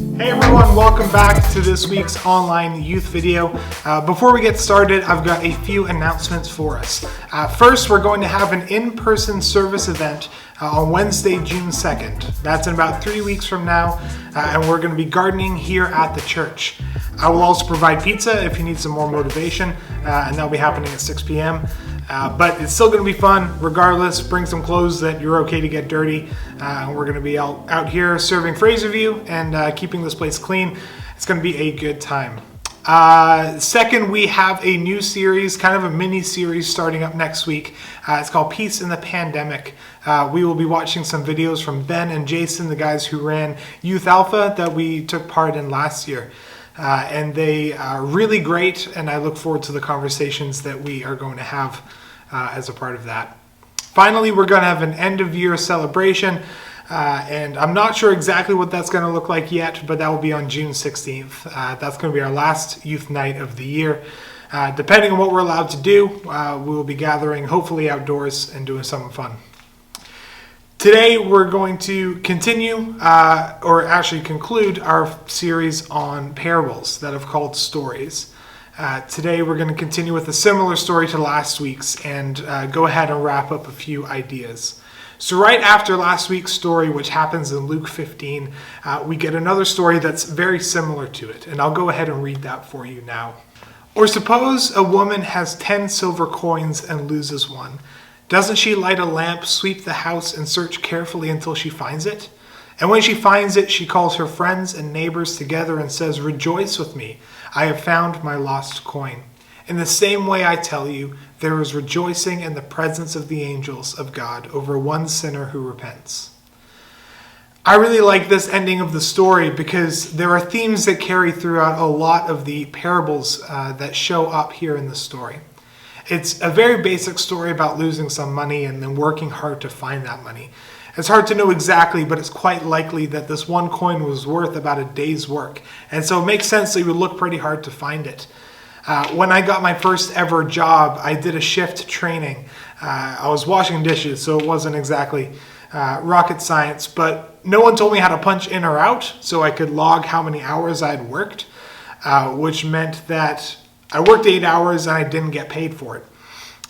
Hey everyone, welcome back to this week's online youth video. Before we get started, I've got a few announcements for us. First, we're going to have an in-person service event on Wednesday, June 2nd. That's in about 3 weeks from now, and we're going to be gardening here at the church. I will also provide pizza if you need some more motivation, and that'll be happening at 6 p.m. But it's still going to be fun regardless. Bring some clothes that you're okay to get dirty. We're going to be out here serving Fraserview and keeping this place clean. It's going to be a good time. Second, we have a new series, kind of a mini series starting up next week. It's called Peace in the Pandemic. We will be watching some videos from Ben and Jason, the guys who ran Youth Alpha that we took part in last year. And they are really great, and I look forward to the conversations that we are going to have as a part of that. Finally, we're going to have an end-of-year celebration, and I'm not sure exactly what that's going to look like yet, but that will be on June 16th. That's going to be our last youth night of the year. Depending on what we're allowed to do, we will be gathering, hopefully outdoors, and doing something fun. Today we're going to continue, or actually conclude, our series on parables that I've called stories. Today we're going to continue with a similar story to last week's and go ahead and wrap up a few ideas. So right after last week's story, which happens in Luke 15, we get another story that's very similar to it, and I'll go ahead and read that for you now. Or suppose a woman has 10 silver coins and loses one. Doesn't she light a lamp, sweep the house, and search carefully until she finds it? And when she finds it, she calls her friends and neighbors together and says, "Rejoice with me, I have found my lost coin." In the same way, I tell you, there is rejoicing in the presence of the angels of God over one sinner who repents. I really like this ending of the story because there are themes that carry throughout a lot of the parables that show up here in the story. It's a very basic story about losing some money and then working hard to find that money. It's hard to know exactly, but it's quite likely that this one coin was worth about a day's work. And so it makes sense that you would look pretty hard to find it. When I got my first ever job, I did a shift training. I was washing dishes, so it wasn't exactly rocket science, but no one told me how to punch in or out, so I could log how many hours I'd worked, which meant that I worked 8 hours and I didn't get paid for it.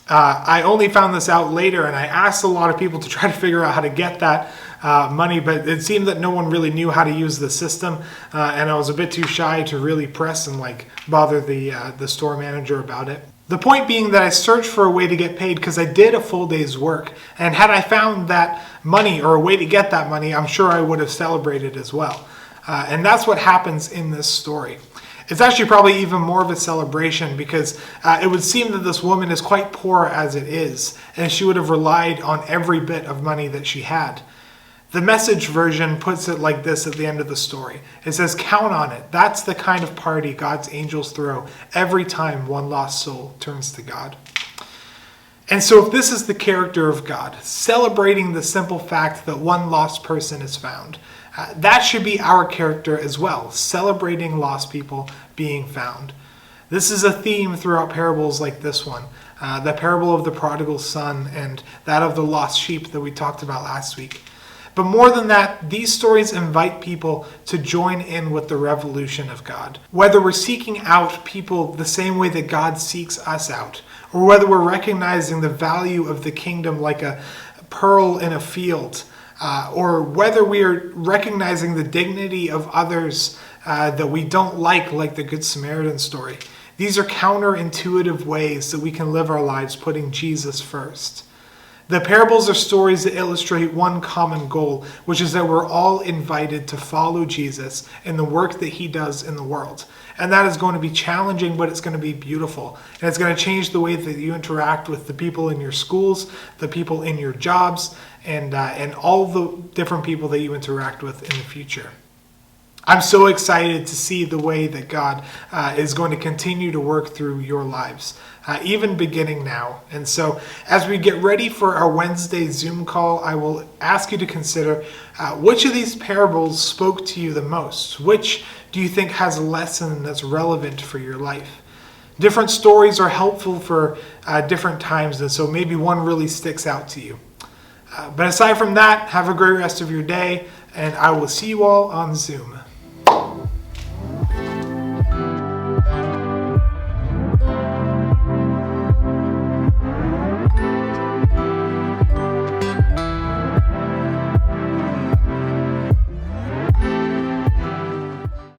I only found this out later, and I asked a lot of people to try to figure out how to get that money, but it seemed that no one really knew how to use the system, and I was a bit too shy to really press and bother the store manager about it. The point being that I searched for a way to get paid because I did a full day's work, and had I found that money or a way to get that money, I'm sure I would have celebrated as well. And that's what happens in this story. It's actually probably even more of a celebration because it would seem that this woman is quite poor as it is, and she would have relied on every bit of money that she had. The Message version puts it like this at the end of the story. It says, "Count on it. That's the kind of party God's angels throw every time one lost soul turns to God." And so if this is the character of God, celebrating the simple fact that one lost person is found, that should be our character as well, celebrating lost people being found. This is a theme throughout parables like this one, the parable of the prodigal son and that of the lost sheep that we talked about last week. But more than that, these stories invite people to join in with the revolution of God. Whether we're seeking out people the same way that God seeks us out, or whether we're recognizing the value of the kingdom like a pearl in a field, or whether we are recognizing the dignity of others that we don't like the Good Samaritan story. These are counterintuitive ways that we can live our lives putting Jesus first. The parables are stories that illustrate one common goal, which is that we're all invited to follow Jesus in the work that he does in the world. And that is going to be challenging, but it's going to be beautiful. And it's going to change the way that you interact with the people in your schools, the people in your jobs, and all the different people that you interact with in the future. I'm so excited to see the way that God is going to continue to work through your lives, even beginning now. And so as we get ready for our Wednesday Zoom call, I will ask you to consider which of these parables spoke to you the most? Which do you think has a lesson that's relevant for your life? Different stories are helpful for different times, and so maybe one really sticks out to you. But aside from that, have a great rest of your day, and I will see you all on Zoom.